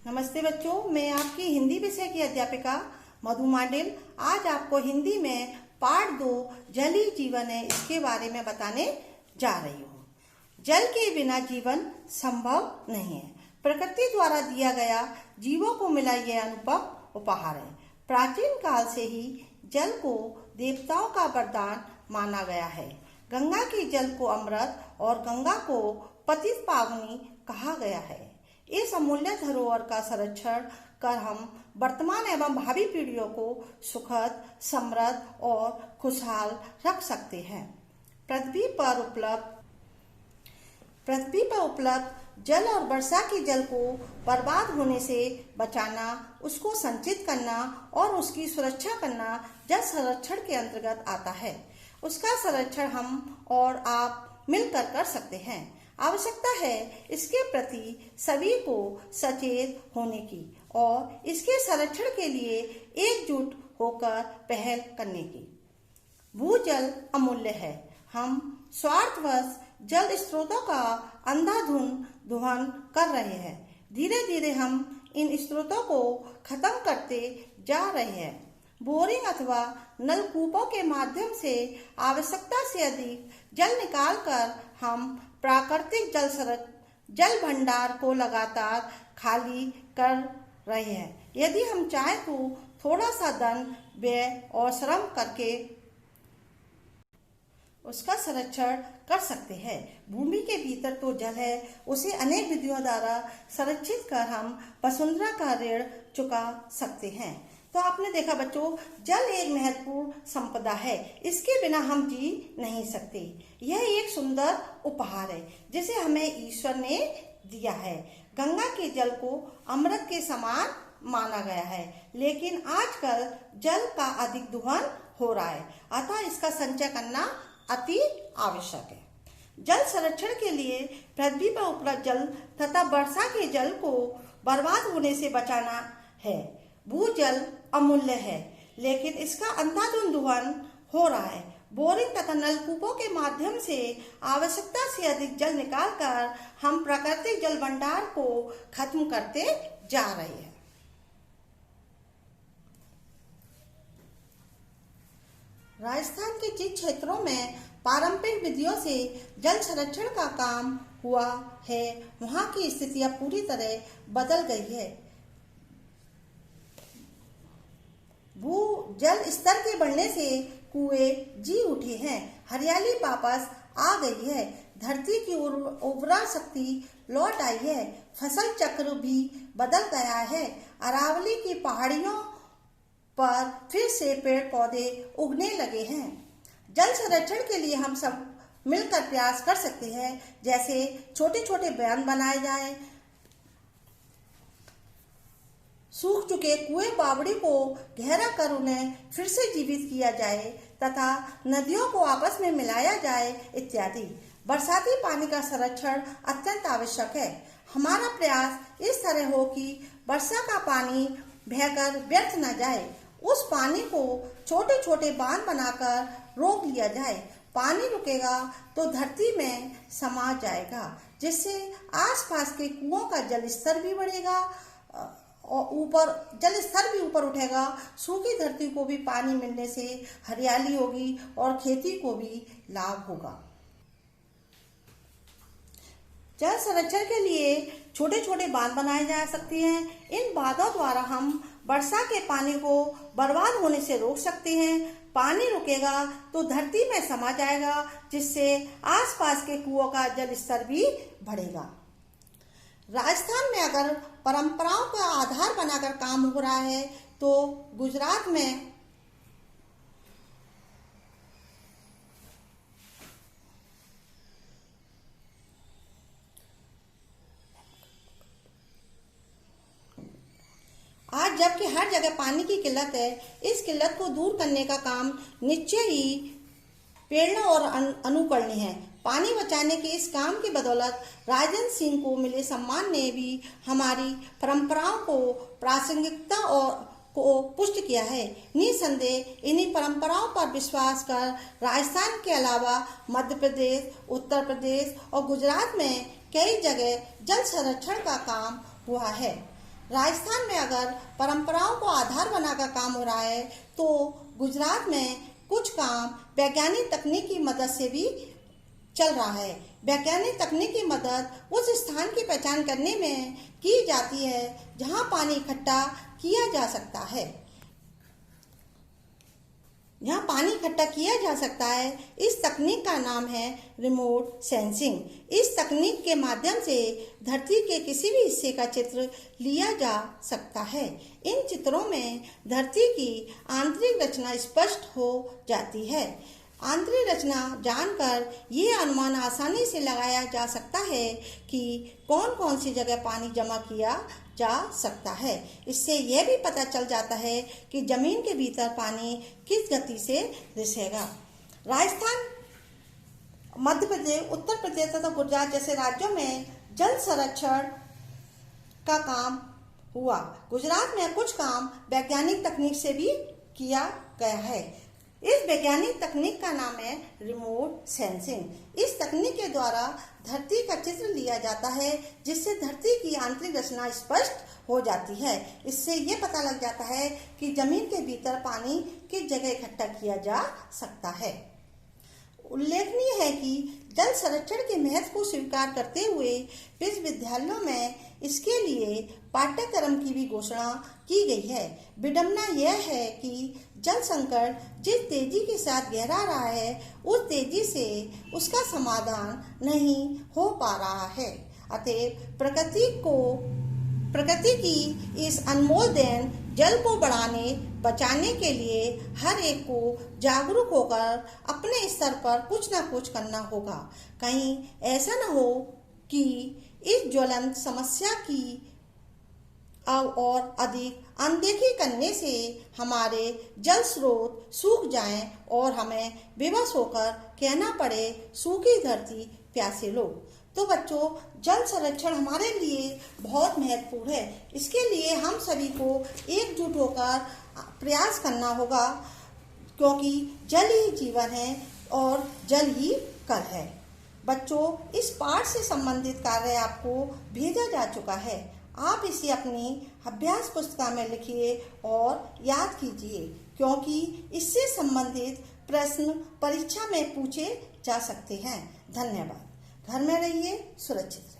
नमस्ते बच्चों, मैं आपकी हिंदी विषय की अध्यापिका मधु मांडिल आज आपको हिंदी में पाठ 2 जल ही जीवन है इसके बारे में बताने जा रही हूँ। जल के बिना जीवन संभव नहीं है। प्रकृति द्वारा दिया गया जीवों को मिला यह अनुपम उपहार है। प्राचीन काल से ही जल को देवताओं का वरदान माना गया है। गंगा के जल को अमृत और गंगा को पतित पावनी कहा गया है। इस अमूल्य धरोहर का संरक्षण कर हम वर्तमान एवं भावी पीढ़ियों को सुखद, समृद्ध और खुशहाल रख सकते हैं। पृथ्वी पर उपलब्ध जल और वर्षा के जल को बर्बाद होने से बचाना, उसको संचित करना और उसकी सुरक्षा करना जल संरक्षण के अंतर्गत आता है। उसका संरक्षण हम और आप मिलकर कर सकते हैं। आवश्यकता है इसके प्रति सभी को सचेत होने की और इसके संरक्षण के लिए एकजुट होकर पहल करने की। भूजल अमूल्य है। हम स्वार्थवश जल स्रोतों का अंधाधुंध कर रहे हैं। धीरे धीरे हम इन स्रोतों को खत्म करते जा रहे हैं। बोरिंग अथवा नलकूपों के माध्यम से आवश्यकता से अधिक जल निकालकर हम प्राकृतिक जल भंडार को लगातार खाली कर रहे हैं। यदि हम चाहें तो थोड़ा सा धन, व्यय और श्रम करके उसका संरक्षण कर सकते हैं। भूमि के भीतर तो जल है, उसे अनेक विधियों द्वारा संरक्षित कर हम वसुंधरा का ऋण चुका सकते हैं। तो आपने देखा बच्चों, जल एक महत्वपूर्ण संपदा है। इसके बिना हम जी नहीं सकते। यह एक सुंदर उपहार है जिसे हमें ईश्वर ने दिया है। गंगा के जल को अमृत के समान माना गया है, लेकिन आजकल जल का अधिक दोहन हो रहा है, अतः इसका संचय करना अति आवश्यक है। जल संरक्षण के लिए पृथ्वी पर उपलब्ध जल तथा वर्षा के जल को बर्बाद होने से बचाना है। भूजल अमूल्य है, लेकिन इसका अंधाधुंध दोहन हो रहा है। बोरिंग तथा नलकूपों के माध्यम से आवश्यकता से अधिक जल निकालकर हम प्राकृतिक जल भंडार को खत्म करते जा रहे हैं। राजस्थान के जिन क्षेत्रों में पारंपरिक विधियों से जल संरक्षण का काम हुआ है, वहां की स्थितियां पूरी तरह बदल गई है। जल स्तर के बढ़ने से कुएं जी उठे हैं। हरियाली वापस आ गई है। धरती की उर्वरा शक्ति लौट आई है। फसल चक्र भी बदल गया है। अरावली की पहाड़ियों पर फिर से पेड़ पौधे उगने लगे हैं। जल संरक्षण के लिए हम सब मिलकर प्रयास कर सकते हैं, जैसे छोटे छोटे बांध बनाए जाएं, सूख चुके कुएं बावड़ी को गहरा कर उन्हें फिर से जीवित किया जाए तथा नदियों को आपस में मिलाया जाए इत्यादि। बरसाती पानी का संरक्षण अत्यंत आवश्यक है। हमारा प्रयास इस तरह हो कि वर्षा का पानी बहकर व्यर्थ न जाए। उस पानी को छोटे छोटे बांध बनाकर रोक लिया जाए। पानी रुकेगा तो धरती में समा जाएगा, जिससे आसपास के कुओं का जल स्तर भी बढ़ेगा और जल स्तर भी ऊपर उठेगा। सूखी धरती को भी पानी मिलने से हरियाली होगी और खेती को भी लाभ होगा। जल संरक्षण के लिए छोटे छोटे बांध बनाए जा सकते हैं। इन बांधों द्वारा हम वर्षा के पानी को बर्बाद होने से रोक सकते हैं। पानी रुकेगा तो धरती में समा जाएगा, जिससे आसपास के कुओं का जल स्तर भी बढ़ेगा। राजस्थान में अगर परंपराओं का आधार बनाकर काम हो रहा है, तो गुजरात में आज जबकि हर जगह पानी की किल्लत है, इस किल्लत को दूर करने का काम निश्चय ही प्रेरणा और अनुकरणीय है। पानी बचाने के इस काम की बदौलत राजेंद्र सिंह को मिले सम्मान ने भी हमारी परंपराओं को प्रासंगिकता और को पुष्ट किया है। निसंदेह इन्हीं परंपराओं पर विश्वास कर राजस्थान के अलावा मध्य प्रदेश, उत्तर प्रदेश और गुजरात में कई जगह जल संरक्षण का काम हुआ है। राजस्थान में अगर परंपराओं को आधार बनाकर काम हो रहा है तो गुजरात में कुछ काम वैज्ञानिक तकनीक की मदद से भी चल रहा है। वैज्ञानिक तकनीक की मदद उस स्थान की पहचान करने में की जाती है जहां पानी इकट्ठा किया जा सकता है। इस तकनीक का नाम है रिमोट सेंसिंग। इस तकनीक के माध्यम से धरती के किसी भी हिस्से का चित्र लिया जा सकता है। इन चित्रों में धरती की आंतरिक रचना स्पष्ट हो जाती है। आंतरिक रचना जानकर ये अनुमान आसानी से लगाया जा सकता है कि कौन कौन सी जगह पानी जमा किया जा सकता है। इससे यह भी पता चल जाता है कि जमीन के भीतर पानी किस गति से रिसेगा। राजस्थान, मध्य प्रदेश, उत्तर प्रदेश तथा गुजरात जैसे राज्यों में जल संरक्षण का काम हुआ। गुजरात में कुछ काम वैज्ञानिक तकनीक से भी किया गया है। इस वैज्ञानिक तकनीक का नाम है रिमोट सेंसिंग। इस तकनीक के द्वारा धरती का चित्र लिया जाता है जिससे धरती की आंतरिक रचना स्पष्ट हो जाती है। इससे ये पता लग जाता है कि जमीन के भीतर पानी किस जगह इकट्ठा किया जा सकता है। उल्लेखनीय है कि जल संरक्षण के महत्व को स्वीकार करते हुए विश्वविद्यालयों में इसके लिए पाठ्यक्रम की भी घोषणा की गई है। विडंबना यह है कि जल संकट जिस तेजी के साथ गहरा रहा है उस तेजी से उसका समाधान नहीं हो पा रहा है। अतएव प्रकृति की इस अनमोल देन जल को बचाने के लिए हर एक को जागरूक होकर अपने स्तर पर कुछ न कुछ करना होगा। कहीं ऐसा न हो कि इस ज्वलंत समस्या की और अधिक अनदेखी करने से हमारे जल स्रोत सूख जाएं और हमें विवश होकर कहना पड़े सूखी धरती प्यासे लोग। तो बच्चों, जल संरक्षण हमारे लिए बहुत महत्वपूर्ण है। इसके लिए हम सभी को एकजुट होकर प्रयास करना होगा, क्योंकि जल ही जीवन है और जल ही कल है। बच्चों, इस पाठ से संबंधित कार्य आपको भेजा जा चुका है। आप इसे अपनी अभ्यास पुस्तिका में लिखिए और याद कीजिए, क्योंकि इससे संबंधित प्रश्न परीक्षा में पूछे जा सकते हैं। धन्यवाद। घर में रहिए सुरक्षित।